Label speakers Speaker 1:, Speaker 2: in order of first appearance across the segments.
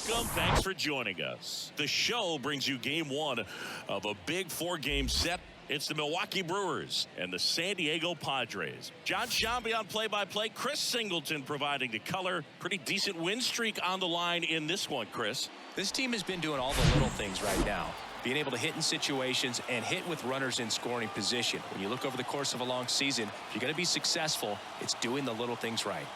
Speaker 1: Welcome. Thanks for joining us. The show brings you game one of a big four-game set. It's the Milwaukee Brewers and the San Diego Padres. John Shambi on play-by-play. Chris Singleton providing the color. Pretty decent win streak on the line in this one, Chris.
Speaker 2: This team has been doing all the little things right now. Being able to hit in situations and hit with runners in scoring position. When you look over the course of a long season, if you're going to be successful, it's doing the little things right.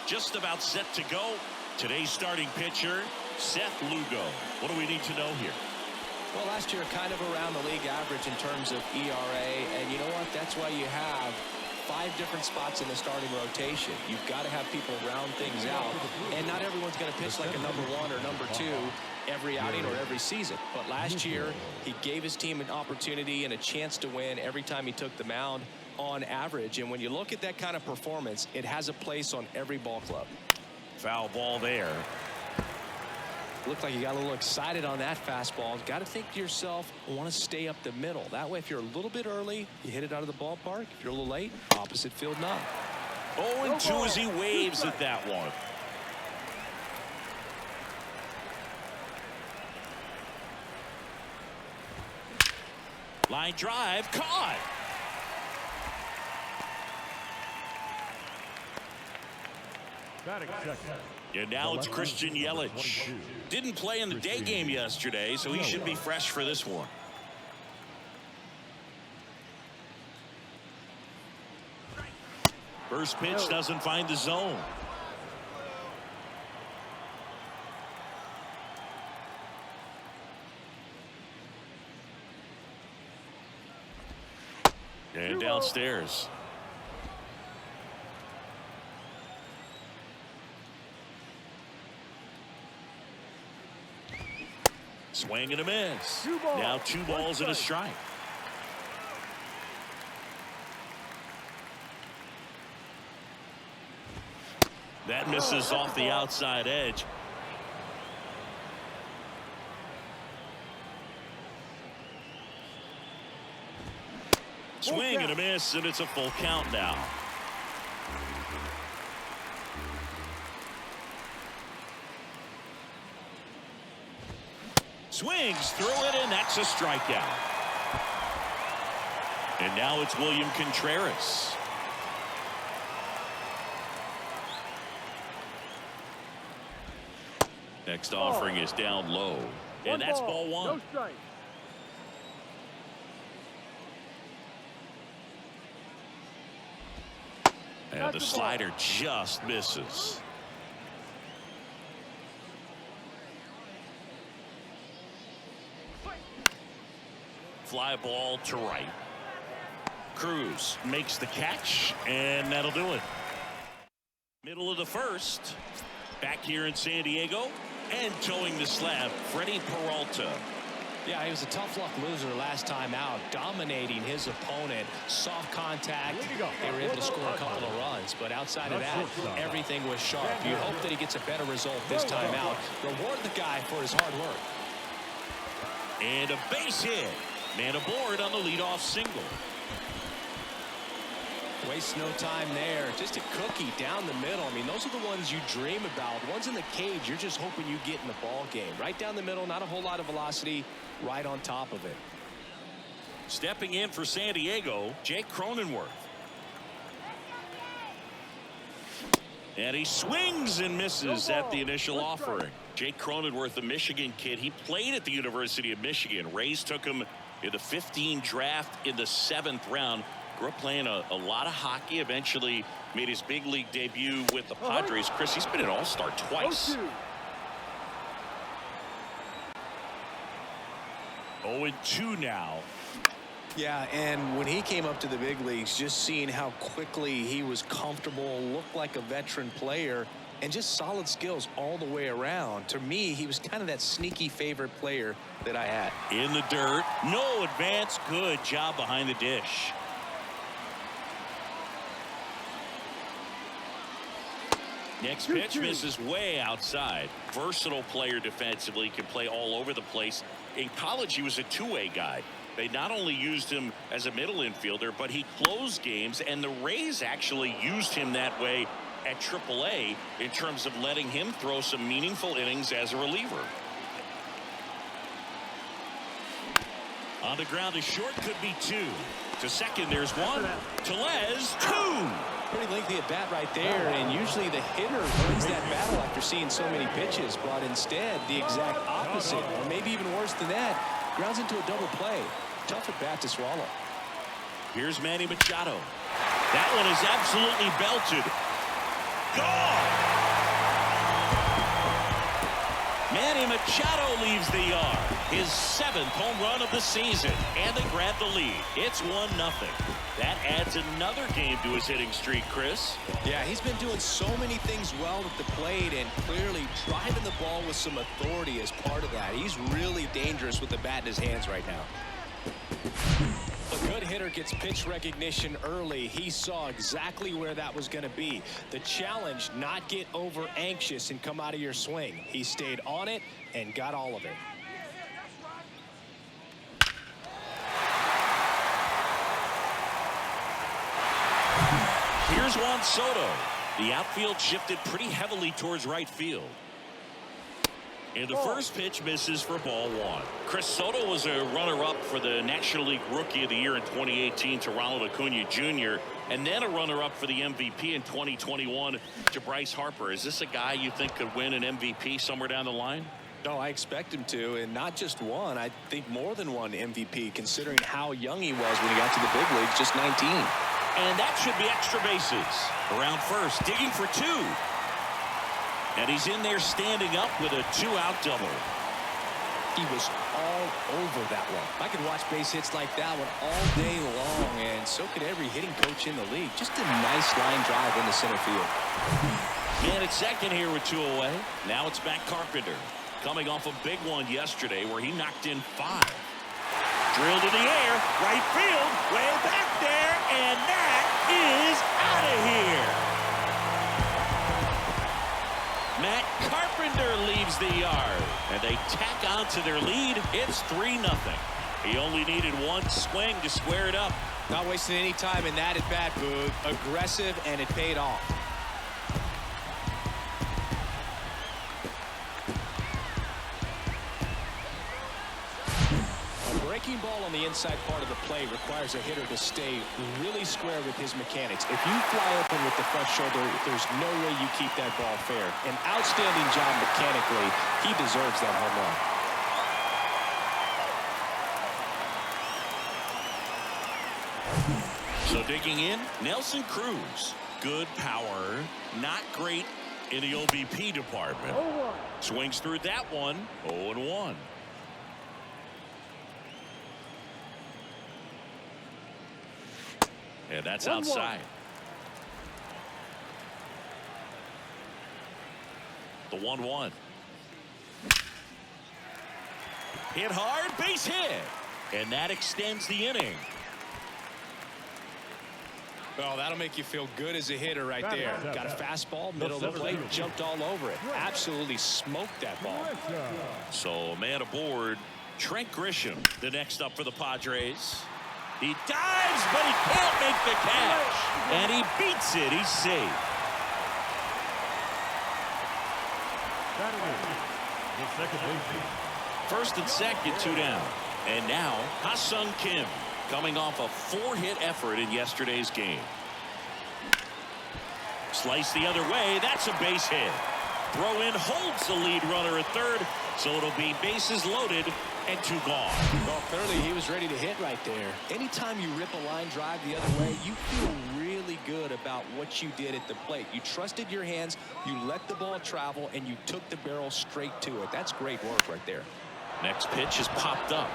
Speaker 1: Just about set to go. Today's starting pitcher, Seth Lugo. What do we need to know here?
Speaker 2: Well, last year kind of around the league average in terms of ERA, and you know what? That's why you have 5 different spots in the starting rotation. You've got to have people round things out, and not everyone's going to pitch like a number 1 or number 2 every outing or every season. But last year, he gave his team an opportunity and a chance to win every time he took the mound on average. And when you look at that kind of performance, it has a place on every ball club.
Speaker 1: Foul ball there.
Speaker 2: Looked like you got a little excited on that fastball. Got to think to yourself, I want to stay up the middle. That way, if you're a little bit early, you hit it out of the ballpark. If you're a little late, opposite field none.
Speaker 1: 0-2 as he waves at that one. Line drive, caught. And now it's Christian Yelich. Didn't play in the day game yesterday, so he should be fresh for this one. First pitch doesn't find the zone. And downstairs. Swing and a miss. Now 2 balls and a strike. That misses off the outside edge. Swing and a miss, and it's a full count now. Swings through it, and that's a strikeout. And now it's William Contreras. Next offering is down low, and that's ball 1.
Speaker 3: No strike.
Speaker 1: And the slider just misses. Fly ball to right. Cruz makes the catch, and that'll do it. Middle of the first. Back here in San Diego, and towing the slab, Freddie Peralta.
Speaker 2: Yeah, he was a tough luck loser last time out, dominating his opponent. Soft contact. They were able to score a couple of runs, but outside of that, everything was sharp. You hope that he gets a better result this time out. Reward the guy for his hard work.
Speaker 1: And a base hit. Man aboard on the leadoff single.
Speaker 2: Waste no time there. Just a cookie down the middle. I mean, those are the ones you dream about. The ones in the cage, you're just hoping you get in the ball game. Right down the middle, not a whole lot of velocity, right on top of it.
Speaker 1: Stepping in for San Diego, Jake Cronenworth. And he swings and misses at the initial offering. Jake Cronenworth, the Michigan kid, he played at the University of Michigan. Rays took him in the 15 draft in the 7th round. Grew up playing a lot of hockey. Eventually made his big league debut with the Padres. Chris, he's been an all-star twice. 0-2 now.
Speaker 2: Yeah, and when he came up to the big leagues, just seeing how quickly he was comfortable, looked like a veteran player, and just solid skills all the way around. To me, he was kind of that sneaky favorite player that I had.
Speaker 1: In the dirt. No advance. Good job behind the dish. Next pitch misses way outside. Versatile player defensively, can play all over the place. In college, he was a two-way guy. They not only used him as a middle infielder, but he closed games, and the Rays actually used him that way at AAA in terms of letting him throw some meaningful innings as a reliever. On the ground is short, could be two. To second, there's one. Tellez, two.
Speaker 2: Pretty lengthy at bat right there, and usually the hitter wins that battle after seeing so many pitches, but instead the exact opposite, or maybe even worse than that, grounds into a double play. Tough at bat to swallow.
Speaker 1: Here's Manny Machado. That one is absolutely belted. Gone! Manny Machado leaves the yard. His 7th home run of the season, and they grab the lead. It's 1-0. That adds another game to his hitting streak, Chris.
Speaker 2: Yeah, he's been doing so many things well at the plate and clearly driving the ball with some authority as part of that. He's really dangerous with the bat in his hands right now. A good hitter gets pitch recognition early. He saw exactly where that was going to be. The challenge, not get over anxious and come out of your swing. He stayed on it and got all of it.
Speaker 1: Here's Juan Soto. The outfield shifted pretty heavily towards right field. And the first pitch misses for ball one. Chris, Soto was a runner-up for the National League Rookie of the Year in 2018 to Ronald Acuna Jr. and then a runner-up for the MVP in 2021 to Bryce Harper. Is this a guy you think could win an MVP somewhere down the line?
Speaker 2: No, I expect him to, and not just one. I think more than one MVP, considering how young he was when he got to the big leagues, just 19.
Speaker 1: And that should be extra bases. Around first, digging for two. And he's in there standing up with a 2-out double.
Speaker 2: He was all over that one. I could watch base hits like that one all day long, and so could every hitting coach in the league. Just a nice line drive in the center field.
Speaker 1: And at second here with 2 away. Now it's back Carpenter. Coming off a big one yesterday where he knocked in 5. Drilled in the air, right field, way back there, and that is out of here. Matt Carpenter leaves the yard, and they tack on to their lead. It's 3-0. He only needed one swing to square it up.
Speaker 2: Not wasting any time in that at bat, Boog. Aggressive, and it paid off. Breaking ball on the inside part of the play requires a hitter to stay really square with his mechanics. If you fly open with the front shoulder, there's no way you keep that ball fair. An outstanding job mechanically. He deserves that home run.
Speaker 1: So digging in, Nelson Cruz. Good power, not great in the OBP department. Swings through that one, 0-1. And that's outside. The 1-1. Hit hard, base hit. And that extends the inning.
Speaker 2: Well, that'll make you feel good as a hitter right there. Got a fastball, middle of the plate, jumped all over it. Absolutely smoked that ball.
Speaker 1: So a man aboard, Trent Grisham, the next up for the Padres. He dives, but he can't make the catch. And he beats it. He's safe. First and second, 2 down. And now, Ha-Sung Kim coming off a 4-hit effort in yesterday's game. Slice the other way. That's a base hit. Throw in holds the lead runner at third. So it'll be bases loaded and 2 gone.
Speaker 2: Well, clearly he was ready to hit right there. Anytime you rip a line drive the other way, you feel really good about what you did at the plate. You trusted your hands, you let the ball travel, and you took the barrel straight to it. That's great work right there.
Speaker 1: Next pitch is popped up.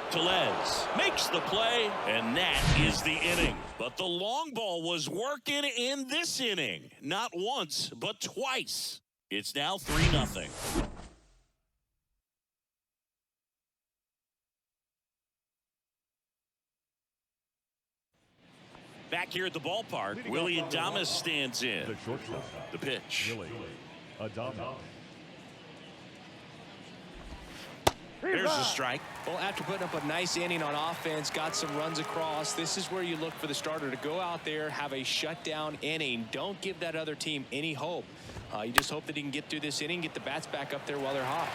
Speaker 1: Tellez makes the play, and that is the inning. But the long ball was working in this inning. Not once, but twice. It's now 3-0. Back here at the ballpark, Willie Adames stands in.
Speaker 3: The shortstop.
Speaker 1: The pitch.
Speaker 3: Willie Adames.
Speaker 1: There's a strike.
Speaker 2: Well, after putting up a nice inning on offense, got some runs across, this is where you look for the starter to go out there, have a shutdown inning. Don't give that other team any hope. You just hope that he can get through this inning, get the bats back up there while they're hot.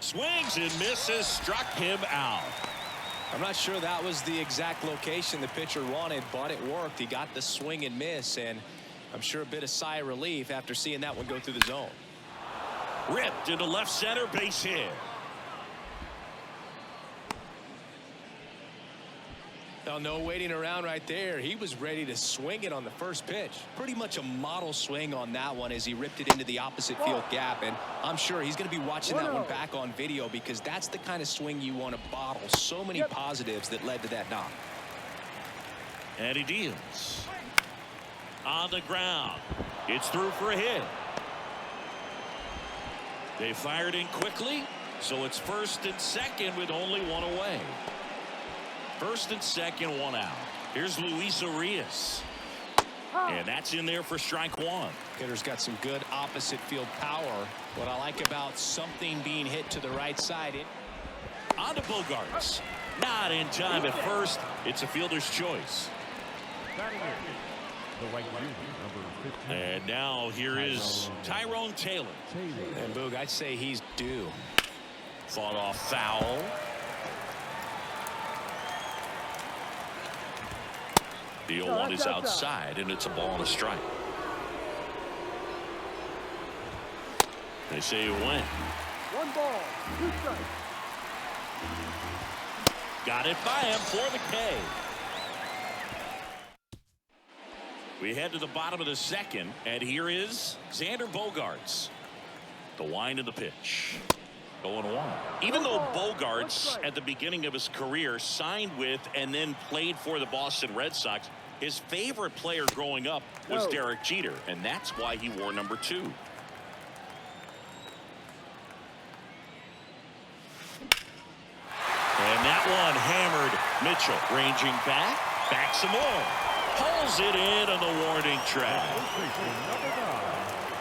Speaker 1: Swings and misses, struck him out.
Speaker 2: I'm not sure that was the exact location the pitcher wanted, but it worked. He got the swing and miss, and I'm sure a bit of sigh of relief after seeing that one go through the zone.
Speaker 1: Ripped into left center, base hit.
Speaker 2: Now, no waiting around right there. He was ready to swing it on the first pitch. Pretty much a model swing on that one as he ripped it into the opposite field gap. And I'm sure he's going to be watching that one back on video because that's the kind of swing you want to bottle. So many positives that led to that knock.
Speaker 1: And he deals. On the ground. It's through for a hit. They fired in quickly, so it's first and second with only one away. First and second, one out. Here's Luis Urias. And that's in there for strike one.
Speaker 2: Hitter's got some good opposite field power. What I like about something being hit to the right side.
Speaker 1: On to Bogarts. Not in time at first. It's a fielder's choice. And now here is Tyrone Taylor.
Speaker 2: And Boog, I'd say he's due.
Speaker 1: Fought off foul. The 0-1 is outside, and it's a ball and a strike. They say you win.
Speaker 3: 1 ball, 2 strikes.
Speaker 1: Got it by him for the K. We head to the bottom of the second, and here is Xander Bogaerts. The wind of the pitch. 0-1. Even though Bogaerts at the beginning of his career signed with and then played for the Boston Red Sox, his favorite player growing up was Derek Jeter, and that's why he wore number 2. And that one hammered. Mitchell ranging back some more. Pulls it in on the warning track.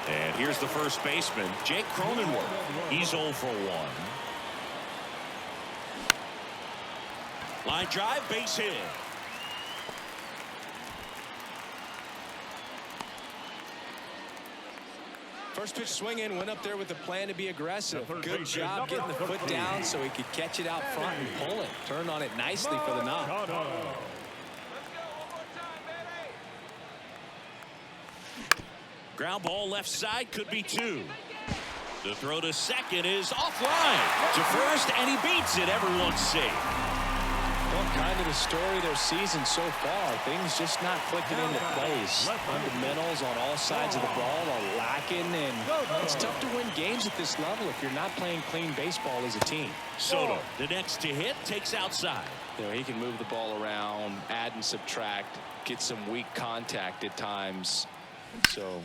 Speaker 1: And here's the first baseman, Jake Cronenworth. He's 0 for 1. Line drive, base hit.
Speaker 2: First pitch swinging, went up there with the plan to be aggressive. Good job getting the foot down so he could catch it out front and pull it. Turned on it nicely for the knock.
Speaker 1: Ground ball left side, could be 2. The throw to second is offline to first, and he beats it. Everyone's safe.
Speaker 2: Well, kind of the story of their season so far. Things just not clicking into place. Fundamentals on all sides of the ball are lacking, and it's tough to win games at this level if you're not playing clean baseball as a team.
Speaker 1: Soto, the next to hit, takes outside.
Speaker 2: You know, he can move the ball around, add and subtract, get some weak contact at times. So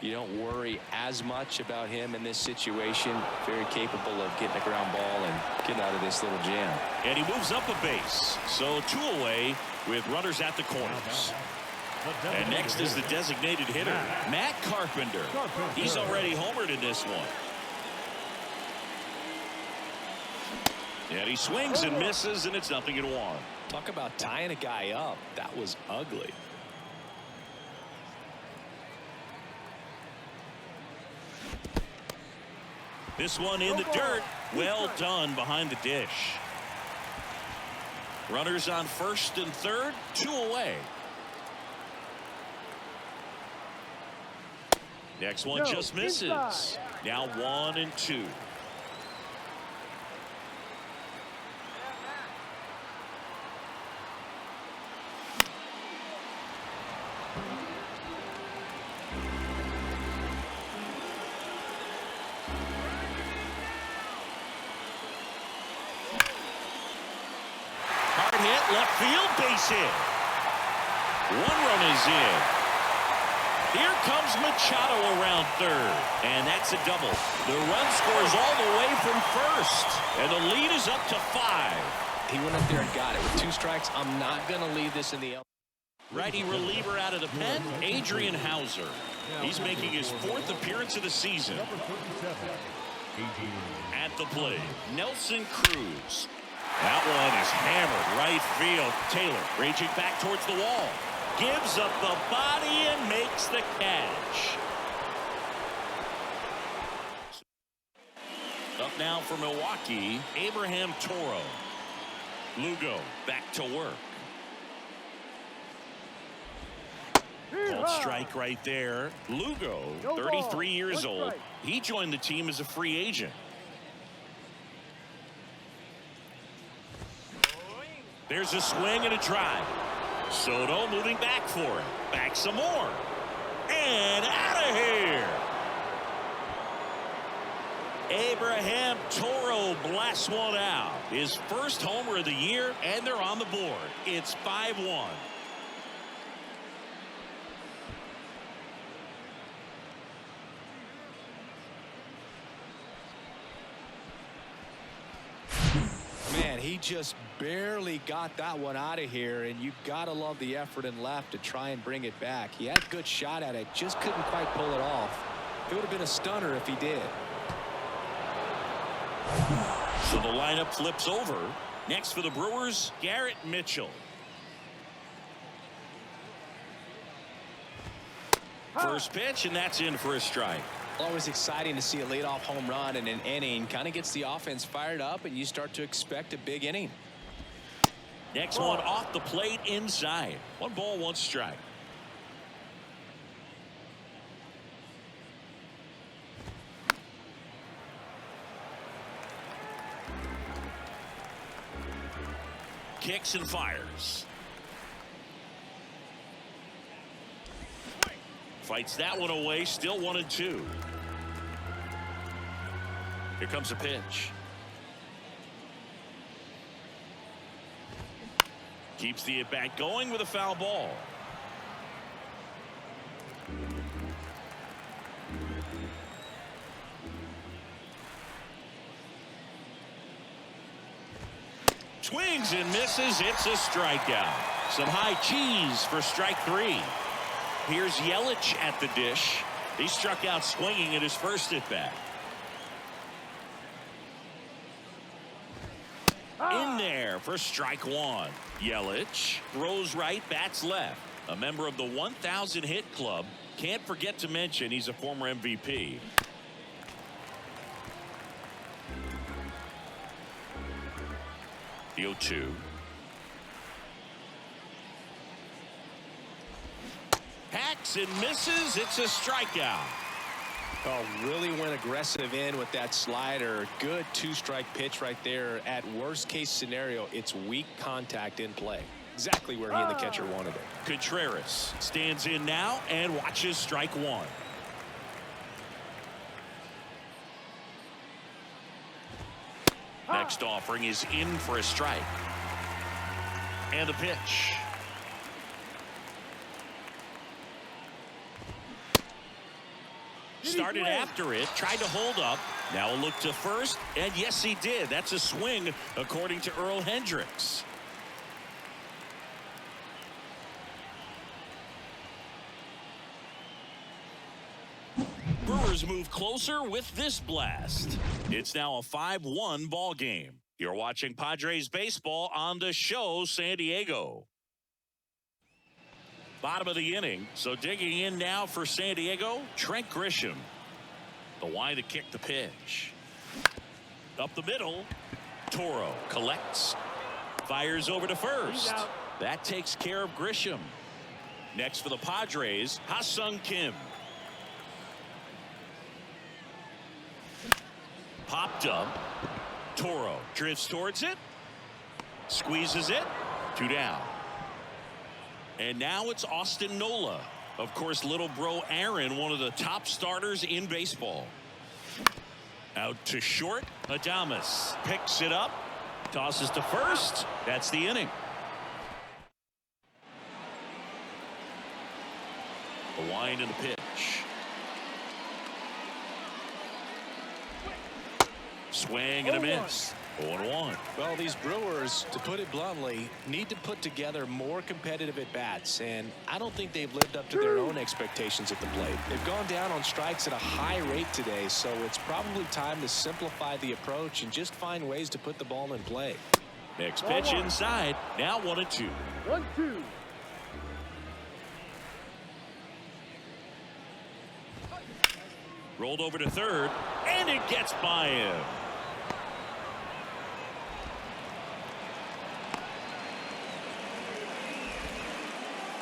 Speaker 2: you don't worry as much about him in this situation. Very capable of getting a ground ball and getting out of this little jam.
Speaker 1: And he moves up a base. So 2 away with runners at the corners. And next is the designated hitter, Matt Carpenter. He's already homered in this one. And he swings and misses, and it's 0-1.
Speaker 2: Talk about tying a guy up. That was ugly.
Speaker 1: This one in the dirt. Well done behind the dish. Runners on first and third, 2 away. Next one just misses. Now 1 and 2. Left field, base hit. 1 run is in. Here comes Machado around third, and that's a double. The run scores all the way from first, and the lead is up to 5.
Speaker 2: He went up there and got it with 2 strikes. I'm not going to leave this in the
Speaker 1: Righty reliever out of the pen, Adrian Hauser. He's making his 4th appearance of the season. At the plate, Nelson Cruz. That one is hammered right field. Taylor raging back towards the wall. Gives up the body and makes the catch. Up now for Milwaukee, Abraham Toro. Lugo back to work. Called strike right there. Lugo, 33 years old. He joined the team as a free agent. There's a swing and a drive. Soto moving back for it. Back some more. And out of here. Abraham Toro blasts one out. His first homer of the year, and they're on the board. It's 5-1.
Speaker 2: Man, he just barely got that one out of here, and you've got to love the effort and left to try and bring it back. He had a good shot at it, just couldn't quite pull it off. It would have been a stunner if he did.
Speaker 1: So the lineup flips over. Next for the Brewers, Garrett Mitchell. First pitch, and that's in for a strike.
Speaker 2: Always exciting to see a leadoff home run in an inning. Kind of gets the offense fired up, and you start to expect a big inning.
Speaker 1: Next one off the plate inside. 1 ball, 1 strike. Kicks and fires. Fights that one away. Still 1-2. Here comes a pitch. Keeps the at-bat going with a foul ball. Swings and misses. It's a strikeout. Some high cheese for strike 3. Here's Yelich at the dish. He struck out swinging at his first at-bat. In there for strike 1. Yelich throws right, bats left. A member of the 1,000 hit club. Can't forget to mention he's a former MVP. The 0-2. Hacks and misses. It's a strikeout.
Speaker 2: Oh, really went aggressive in with that slider. Good 2-strike pitch right there. At worst case scenario, it's weak contact in play. Exactly where he and the catcher wanted it.
Speaker 1: Contreras stands in now and watches strike 1. Next offering is in for a strike. And the pitch. Started after it, tried to hold up. Now a look to first, and yes, he did. That's a swing, according to Earl Hendricks. Brewers move closer with this blast. It's now a 5-1 ball game. You're watching Padres baseball on the show San Diego. Bottom of the inning, so digging in now for San Diego, Trent Grisham. The line to kick the pitch. Up the middle, Toro collects, fires over to first. That takes care of Grisham. Next for the Padres, Ha-Sung Kim. Popped up. Toro drifts towards it, squeezes it, 2 down. And now it's Austin Nola. Of course, little bro Aaron, one of the top starters in baseball. Out to short. Adames picks it up, tosses to first. That's the inning. The wind and the pitch. Swing and a miss. 0-1.
Speaker 2: Well, these Brewers, to put it bluntly, need to put together more competitive at-bats, and I don't think they've lived up to their own expectations at the plate. They've gone down on strikes at a high rate today, so it's probably time to simplify the approach and just find ways to put the ball in play.
Speaker 1: Next pitch inside. Now 1-2.
Speaker 3: 1-2.
Speaker 1: Rolled over to third, and it gets by him.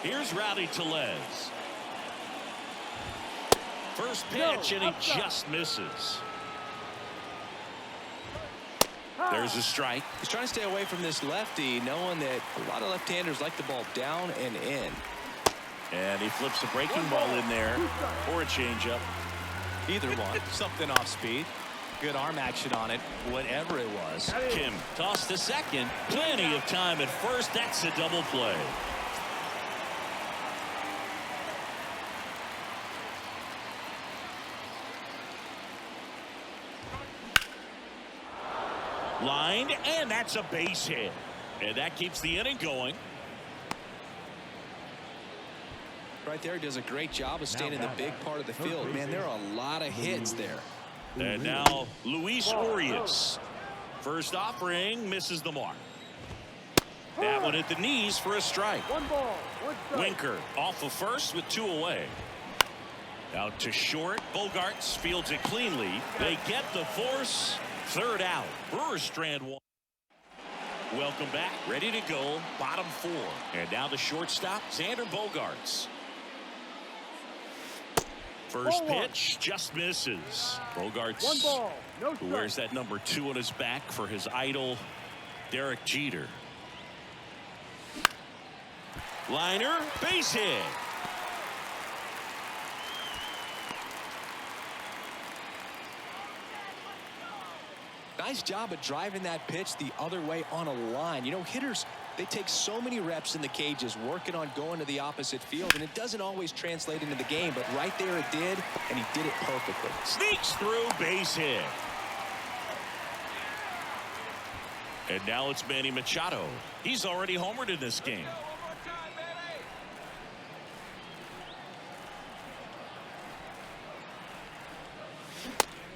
Speaker 1: Here's Rowdy Tellez. First pitch, and he just misses. There's a strike.
Speaker 2: He's trying to stay away from this lefty, knowing that a lot of left-handers like the ball down and in.
Speaker 1: And he flips a breaking ball in there or a changeup.
Speaker 4: Either one. Something off speed. Good arm action on it, whatever it was.
Speaker 1: Kim tossed to second. Plenty of time at first. That's a double play. Lined, and that's a base hit. And that keeps the inning going.
Speaker 2: Right there, he does a great job of staying in the big part of the field. Man, there are a lot of hits there.
Speaker 1: And now Luis Urias. First offering misses the mark. That one at the knees for a strike.
Speaker 3: 1 ball, 1 strike.
Speaker 1: Winker off of first with 2 away. Out to short. Bogarts fields it cleanly. They get the force. Third out. Brewers strand 1. Welcome back. Ready to go. Bottom 4. And now the shortstop, Xander Bogarts. First pitch just misses. Bogarts
Speaker 3: 1 ball, no
Speaker 1: who
Speaker 3: strike.
Speaker 1: wears that number 2 on his back for his idol, Derek Jeter. Liner, base hit.
Speaker 2: Nice job of driving that pitch the other way on a line. You know, hitters, they take so many reps in the cages working on going to the opposite field, and it doesn't always translate into the game, but right there it did, and he did it perfectly.
Speaker 1: Sneaks through, base hit. And now it's Manny Machado. He's already homered in this game.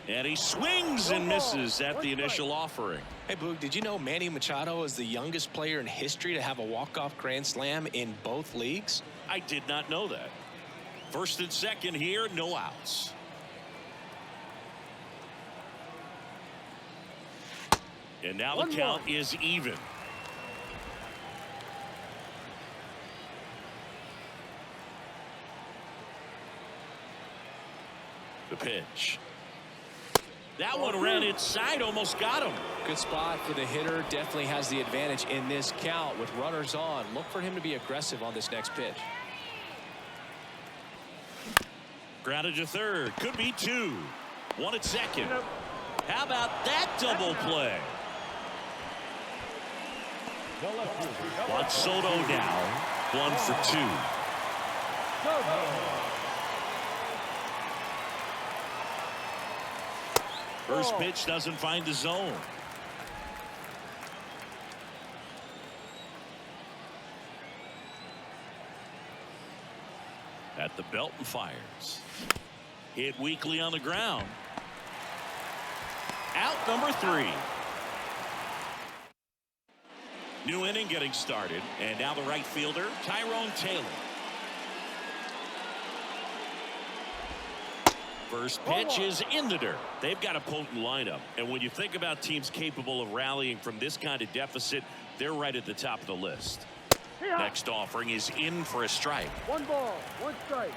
Speaker 1: And he swings and misses at the initial offering.
Speaker 2: Hey, Boog, did you know Manny Machado is the youngest player in history to have a walk-off grand slam in both leagues?
Speaker 1: I did not know that. First and second here, no outs. And now the count is even. The pitch. That one ran inside, almost got him.
Speaker 2: Good spot for the hitter. Definitely has the advantage in this count with runners on. Look for him to be aggressive on this next pitch.
Speaker 1: Grounded to third. Could be 2. 1 at second. How about that double play? Juan Soto now. 1 for 2. First pitch doesn't find the zone. At the belt and fires. Hit weakly on the ground. Out number 3. New inning getting started. And now the right fielder, Tyrone Taylor. First pitch is in the dirt. They've got a potent lineup. And when you think about teams capable of rallying from this kind of deficit, they're right at the top of the list. Next offering is in for a strike.
Speaker 3: 1 ball, 1 strike.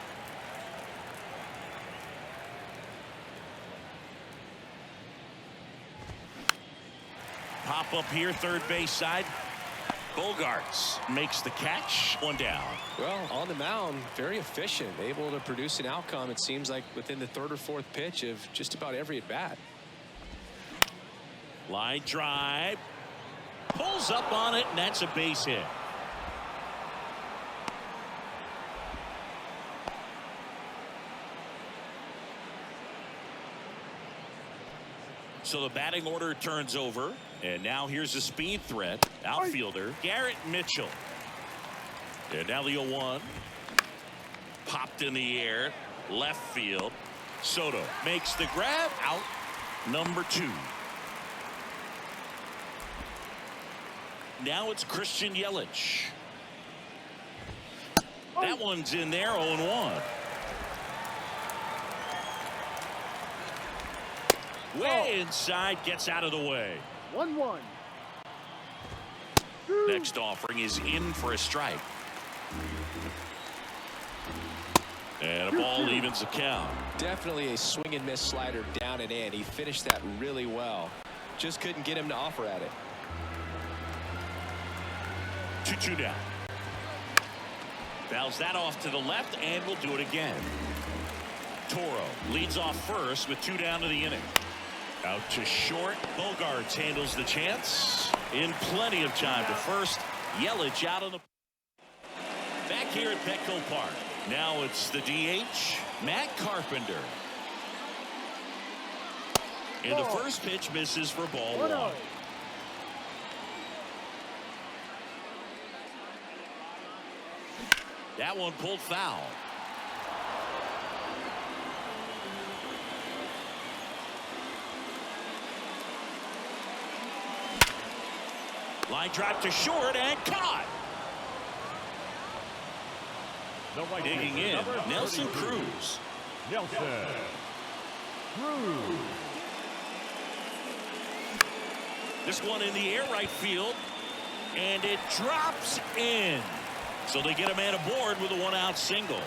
Speaker 1: Pop up here, third base side. Bogarts makes the catch. 1 down.
Speaker 2: Well, on the mound, very efficient, able to produce an outcome, it seems like, within the 3rd or 4th pitch of just about every at-bat.
Speaker 1: Line drive. Pulls up on it, and that's a base hit. So the batting order turns over. And now here's a speed threat. Outfielder Garrett Mitchell. And now the 0-1. Popped in the air. Left field. Soto makes the grab. Out number 2. Now it's Christian Yelich. That one's in there, 0-1. Way inside, gets out of the way.
Speaker 3: 1-1.
Speaker 1: Next offering is in for a strike. And a ball evens the count.
Speaker 2: Definitely a swing and miss slider down and in. He finished that really well. Just couldn't get him to offer at it.
Speaker 1: 2-2 down. Fouls that off to the left and will do it again. Toro leads off first with 2 down to the inning. Out to short. Bogarts handles the chance in plenty of time to first. Yelich out on the back here at Petco Park. Now it's the DH, Matt Carpenter. And the first pitch misses for ball 1. That one pulled foul. Line drive to short and caught. Digging in, Nelson Cruz. This one in the air right field. And it drops in. So they get a man aboard with a 1-out single.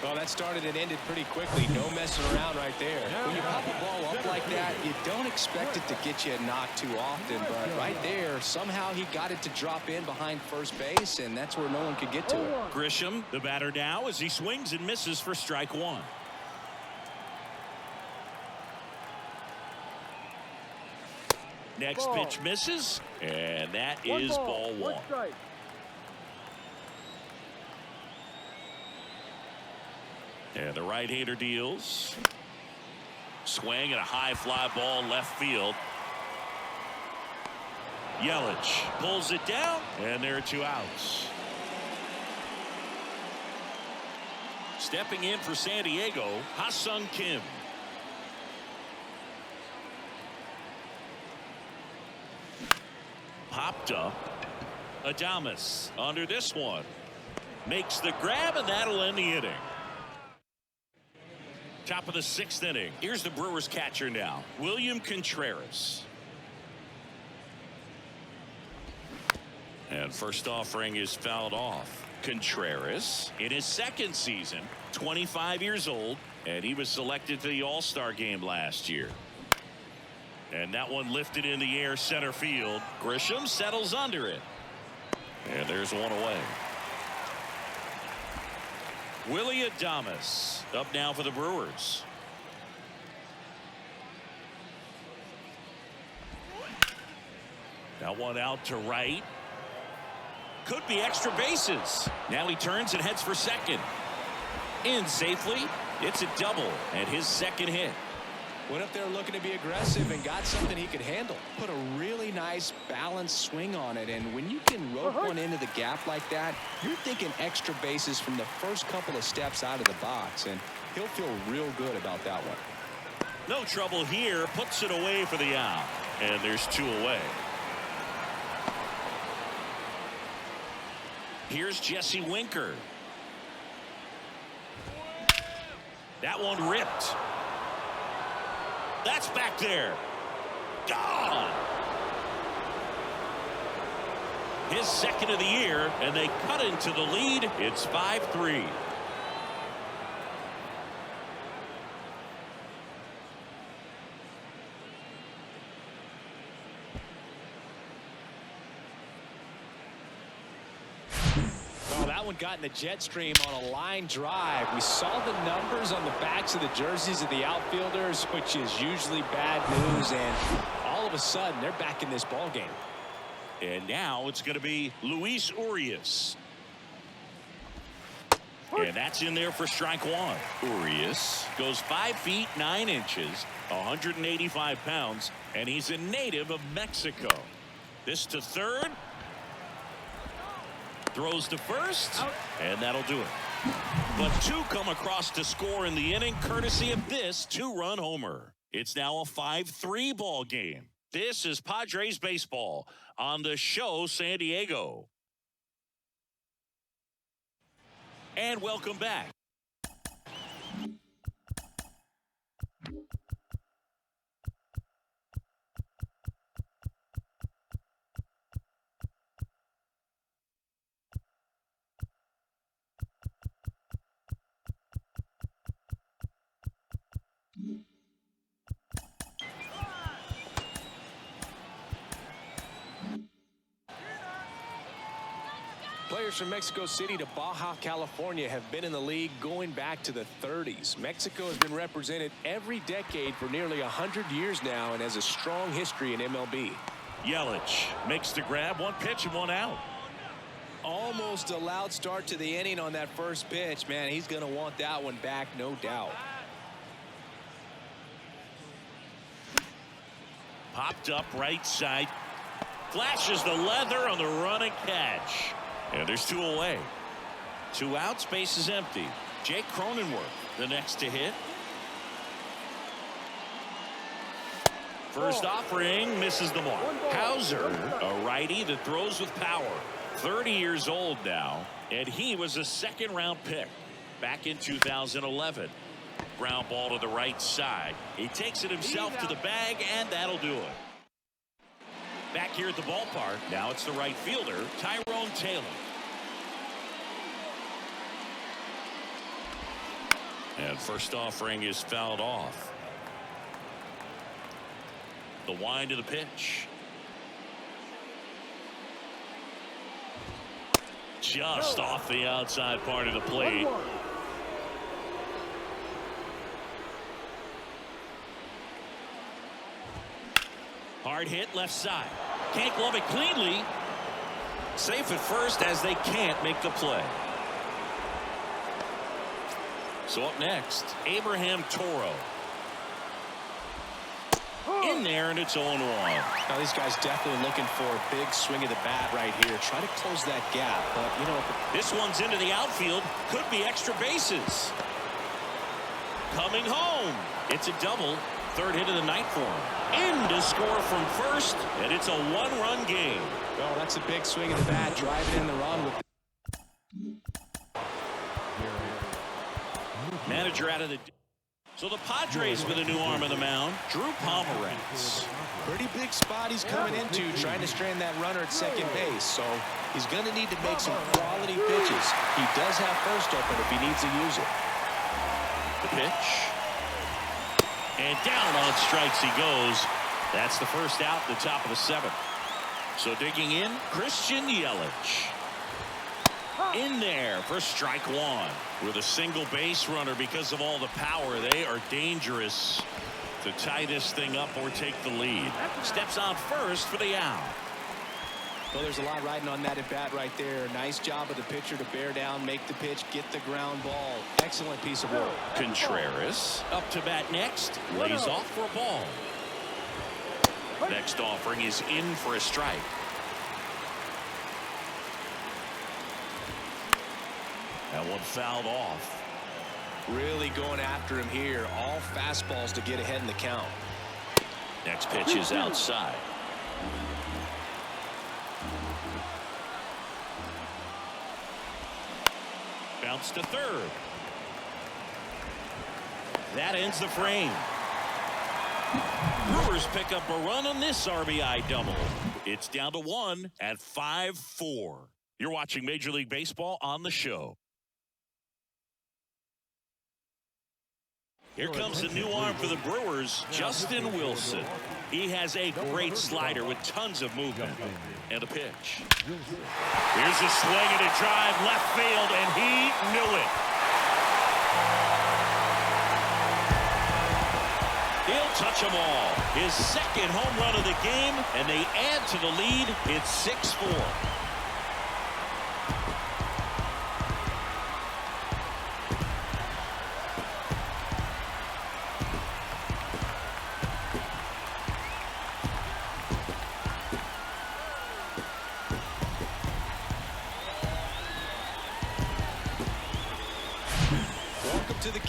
Speaker 2: Well, that started and ended pretty quickly. No messing around right there. When you pop a ball up like that, you don't expect it to get you a knock too often. But right there, somehow he got it to drop in behind first base, and that's where no one could get to it.
Speaker 1: Grisham, the batter now, as he swings and misses for strike 1. Next pitch misses, and that is ball 1. And the right-hander deals. Swing and a high fly ball left field. Yelich pulls it down, and there are 2 outs. Stepping in for San Diego, Ha-Sung Kim. Popped up. Adames under this one. Makes the grab, and that'll end the inning. Top of the 6th inning. Here's the Brewers catcher now, William Contreras. And first offering is fouled off. Contreras in his 2nd season, 25 years old, and he was selected to the All-Star game last year. And that one lifted in the air center field. Grisham settles under it. And there's one away. Willy Adames up now for the Brewers. That one out to right. Could be extra bases. Now he turns and heads for second. In safely. It's a double and his 2nd hit.
Speaker 2: Went up there looking to be aggressive and got something he could handle. Put a really nice balanced swing on it, and when you can rope one into the gap like that, you're thinking extra bases from the first couple of steps out of the box, and he'll feel real good about that one.
Speaker 1: No trouble here. Puts it away for the out, and there's 2 away. Here's Jesse Winker. That one ripped. That's back there. Gone. His 2nd of the year, and they cut into the lead. It's 5-3.
Speaker 2: Well, that one got in the jet stream on a line drive. We saw the numbers on the backs of the jerseys of the outfielders, which is usually bad news, and all of a sudden they're back in this ball game.
Speaker 1: And now it's going to be Luis Urias. And that's in there for strike one. Urias goes 5 feet 9 inches, 185 pounds, and he's a native of Mexico. This to third. Throws to first, and that'll do it. But two come across to score in the inning, courtesy of this 2-run homer. It's now a 5-3 ball game. This is Padres baseball on the show San Diego. And welcome back.
Speaker 2: Players from Mexico City to Baja California have been in the league going back to the 30s. Mexico has been represented every decade for nearly 100 years now and has a strong history in MLB.
Speaker 1: Yelich makes the grab, 1 pitch and 1 out.
Speaker 2: Almost a loud start to the inning on that first pitch. Man, he's going to want that one back, no doubt.
Speaker 1: Popped up right side. Flashes the leather on the run and catch. And there's 2 away. 2 outs, base is empty. Jake Cronenworth, the next to hit. First offering misses the mark. Hauser, a righty that throws with power. 30 years old now, and he was a second-round pick back in 2011. Ground ball to the right side. He takes it himself to the bag, and that'll do it. Back here at the ballpark, now it's the right fielder, Tyrone Taylor. And first offering is fouled off. The wind to the pitch. Just off the outside part of the plate. Hard hit left side. Can't glove it cleanly. Safe at first as they can't make the play. So up next, Abraham Toro. In there, and it's 0-1.
Speaker 2: Now these guys definitely looking for a big swing of the bat right here. Try to close that gap. But, you know,
Speaker 1: this one's into the outfield. Could be extra bases. Coming home. It's a double. 3rd hit of the night for him. In to score from first, and it's a 1-run game.
Speaker 2: Well, that's a big swing of the bat, driving in the run with.
Speaker 1: Manager out of the. So the Padres with a new arm on the mound, Drew Pomeranz.
Speaker 2: Pretty big spot he's coming into, trying to strand that runner at second base. So he's going to need to make some quality pitches. He does have first open if he needs to use it.
Speaker 1: The pitch. And down on strikes he goes. That's the first out in the top of the 7th. So digging in, Christian Yelich. In there for strike 1 with a single base runner. Because of all the power, they are dangerous to tie this thing up or take the lead. Steps on first for the out.
Speaker 2: Well, there's a lot riding on that at bat right there. Nice job of the pitcher to bear down, make the pitch, get the ground ball. Excellent piece of work.
Speaker 1: Contreras up to bat next, lays off for a ball. Next offering is in for a strike. That one fouled off.
Speaker 2: Really going after him here. All fastballs to get ahead in the count.
Speaker 1: Next pitch is outside. Bounce to third. That ends the frame. Brewers pick up a run on this RBI double. It's down to 1 at 5-4. You're watching Major League Baseball on the show. Here comes the new arm for the Brewers, Justin Wilson. He has a great slider with tons of movement. And a pitch. Here's a swing and a drive left field, and he knew it. He'll touch them all. His 2nd home run of the game, and they add to the lead. It's 6-4.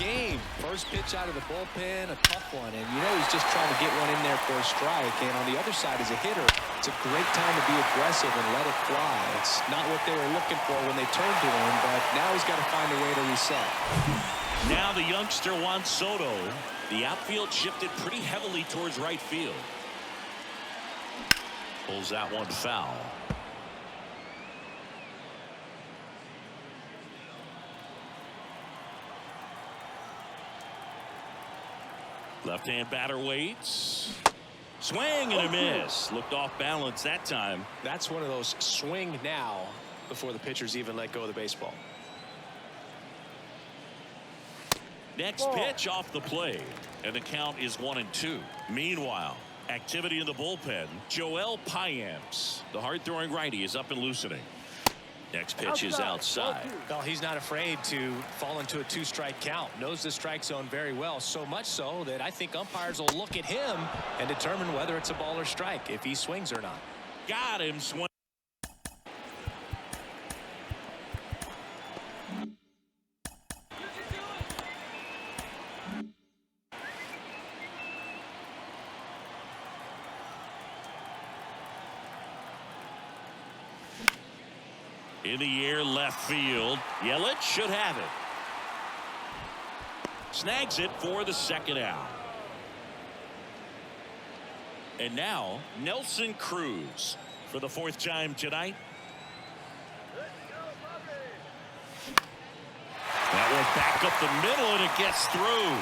Speaker 2: game. First pitch out of the bullpen, a tough one. And you know he's just trying to get one in there for a strike. And on the other side, as a hitter, it's a great time to be aggressive and let it fly. It's not what they were looking for when they turned to him, but now he's got to find a way to reset.
Speaker 1: Now the youngster Juan Soto. The outfield shifted pretty heavily towards right field. Pulls that one foul. Left-hand batter waits. Swing and a miss. Looked off balance that time.
Speaker 2: That's one of those swing now before the pitchers even let go of the baseball.
Speaker 1: Next pitch off the plate, and the count is 1-2. Meanwhile, activity in the bullpen. Joel Payamps, the hard-throwing righty, is up and loosening. Next pitch is outside.
Speaker 2: Well, he's not afraid to fall into a two-strike count. Knows the strike zone very well, so much so that I think umpires will look at him and determine whether it's a ball or strike, if he swings or not.
Speaker 1: Got him. Swing. In the air, left field. Yelich should have it. Snags it for the second out. And now Nelson Cruz for the fourth time tonight. That one back up the middle, and it gets through.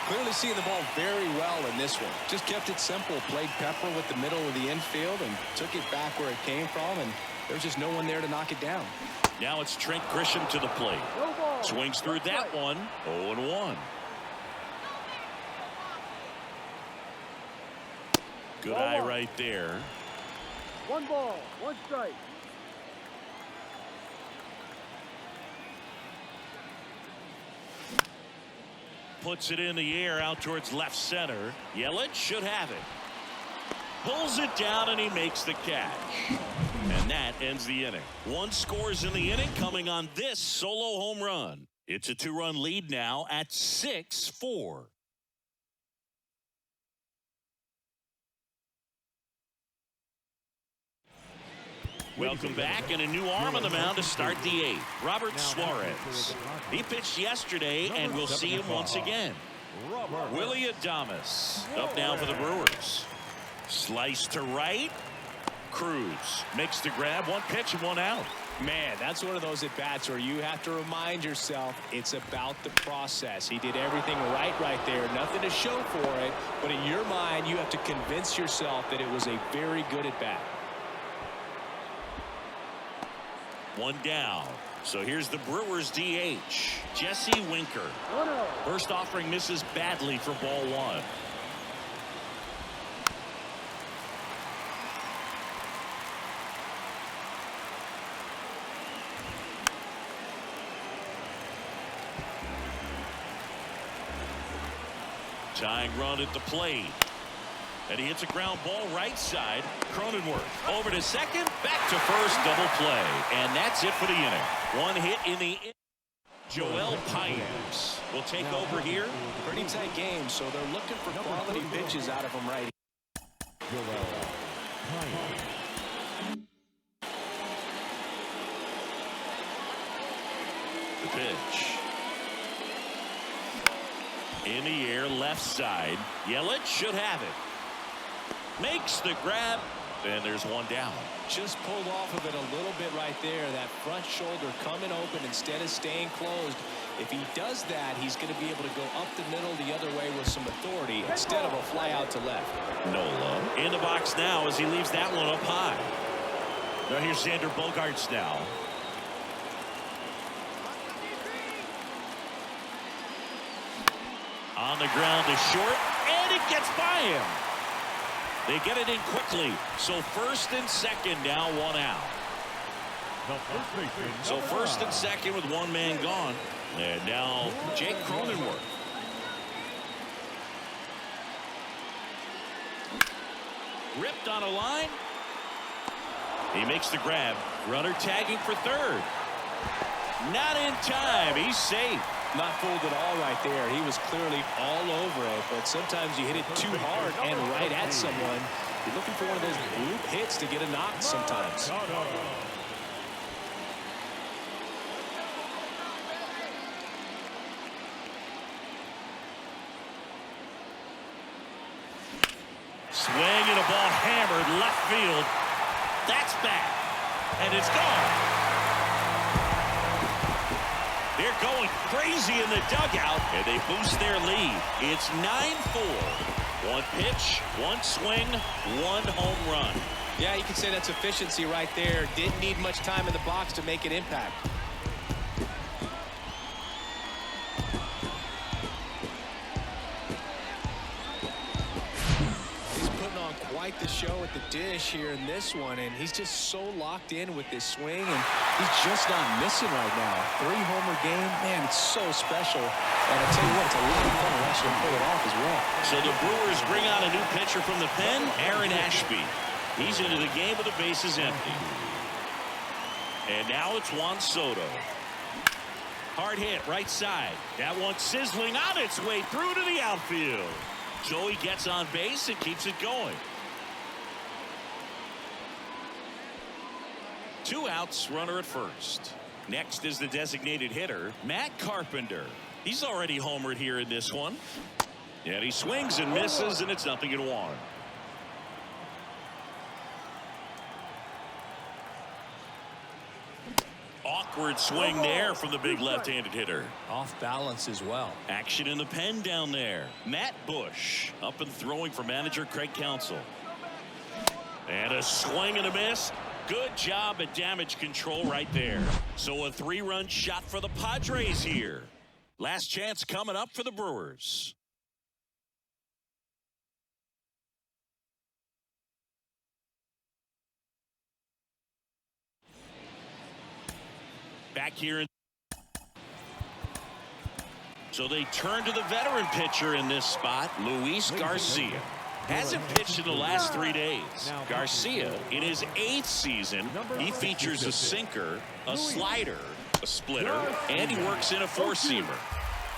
Speaker 2: Clearly seeing the ball very well in this one. Just kept it simple. Played pepper with the middle of the infield and took it back where it came from. And there's just no one there to knock it down.
Speaker 1: Now it's Trent Grisham to the plate. Swings through that one. 0-1. Good eye right there.
Speaker 3: 1 ball, 1 strike.
Speaker 1: Puts it in the air out towards left center. Yelich should have it. Pulls it down, and he makes the catch. And that ends the inning. 1 scores in the inning, coming on this solo home run. It's a 2-run lead now at 6-4. Welcome back, and a new arm on the mound to start the 8th. Robert Suarez. He pitched yesterday, and we'll see him once again. Willie Adames up now for the Brewers. Slice to right. Cruz makes the grab. 1 pitch and 1 out.
Speaker 2: Man, that's one of those at-bats where you have to remind yourself it's about the process. He did everything right there. Nothing to show for it. But in your mind, you have to convince yourself that it was a very good at-bat.
Speaker 1: 1 down. So here's the Brewers DH, Jesse Winker. First offering misses badly for ball 1. Tying run at the plate. And he hits a ground ball right side. Cronenworth over to second, back to first, double play. And that's it for the inning. 1 hit in the inning. Joel Payamps will take over here.
Speaker 2: Pretty tight game, so they're looking for quality pitches out of him right here.
Speaker 1: The pitch. In the air, left side. Yelich should have it. Makes the grab, and there's 1 down.
Speaker 2: Just pulled off of it a little bit right there. That front shoulder coming open instead of staying closed. If he does that, he's going to be able to go up the middle the other way with some authority instead of a fly out to left.
Speaker 1: Nola in the box now as he leaves that one up high. Now here's Xander Bogaerts now. On the ground to short, and it gets by him. They get it in quickly. So first and second now, 1 out. So first and second with 1 man gone. And now Jake Cronenworth. Ripped on a line. He makes the grab. Runner tagging for third. Not in time. He's safe.
Speaker 2: Not fooled at all right there. He was clearly all over it, but sometimes you hit it too hard and right at someone. You're looking for one of those bloop hits to get a knock sometimes.
Speaker 1: Swing and a ball hammered left field. That's back. And it's gone. They're going crazy in the dugout, and they boost their lead. It's 9-4. One pitch, one swing, one home run.
Speaker 2: Yeah, you can say that's efficiency right there. Didn't need much time in the box to make an impact. Quite the show at the dish here in this one, and he's just so locked in with this swing, and he's just not missing right now. 3-homer game, man, it's so special. And I tell you what, it's a lot of fun watching him pull it off as well.
Speaker 1: So the Brewers bring out a new pitcher from the pen, Aaron Ashby. He's into the game with the bases empty. And now it's Juan Soto. Hard hit right side. That one sizzling on its way through to the outfield. Joey gets on base and keeps it going. 2 outs, runner at first. Next is the designated hitter, Matt Carpenter. He's already homered here in this one. And he swings and misses, and it's 0-1. Awkward swing there from the big left-handed hitter.
Speaker 2: Off balance as well.
Speaker 1: Action in the pen down there. Matt Bush up and throwing for manager Craig Counsell. And a swing and a miss. Good job at damage control right there. So a 3-run shot for the Padres here. Last chance coming up for the Brewers. Back here. So they turn to the veteran pitcher in this spot, Luis Garcia. Hasn't pitched in the last 3 days. Garcia, in his 8th season, he features a sinker, a slider, a splitter, and he works in a 4-seamer.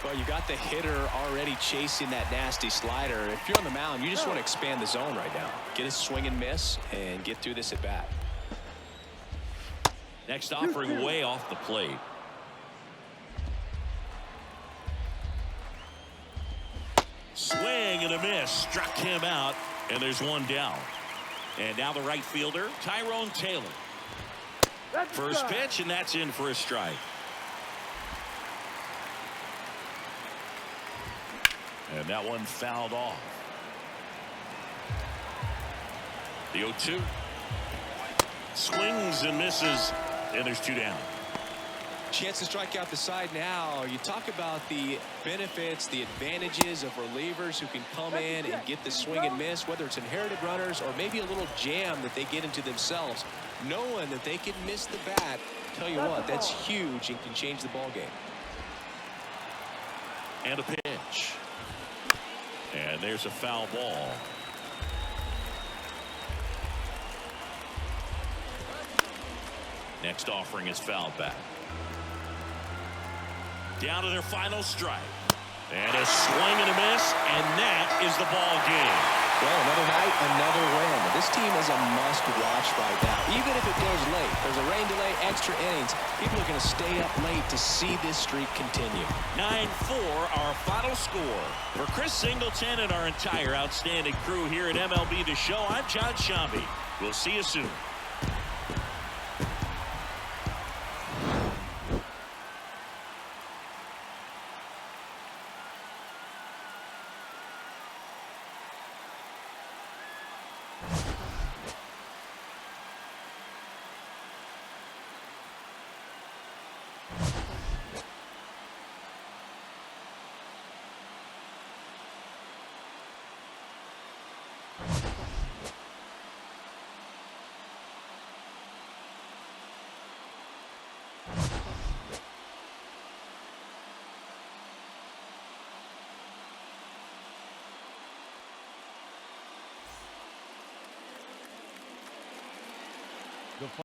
Speaker 2: Well, you got the hitter already chasing that nasty slider. If you're on the mound, you just want to expand the zone right now. Get a swing and miss and get through this at bat.
Speaker 1: Next offering way off the plate. Swing and a miss. Struck him out, and there's one down. And now the right fielder, Tyrone Taylor. First pitch, and that's in for a strike. And that one fouled off. The 0-2. Swings and misses, and there's 2 down.
Speaker 2: Chance to strike out the side now. You talk about the benefits, the advantages of relievers who can come in and get the swing and miss, whether it's inherited runners or maybe a little jam that they get into themselves. Knowing that they can miss the bat, tell you what, that's huge and can change the ball game.
Speaker 1: And a pitch. And there's a foul ball. Next offering is fouled back. Down to their final strike. And a swing and a miss, and that is the ball game.
Speaker 2: Well, another night, another win. This team is a must-watch right now. Even if it goes late, there's a rain delay, extra innings. People are going to stay up late to see this streak continue.
Speaker 1: 9-4, our final score. For Chris Singleton and our entire outstanding crew here at MLB The Show, I'm John Shambi. We'll see you soon.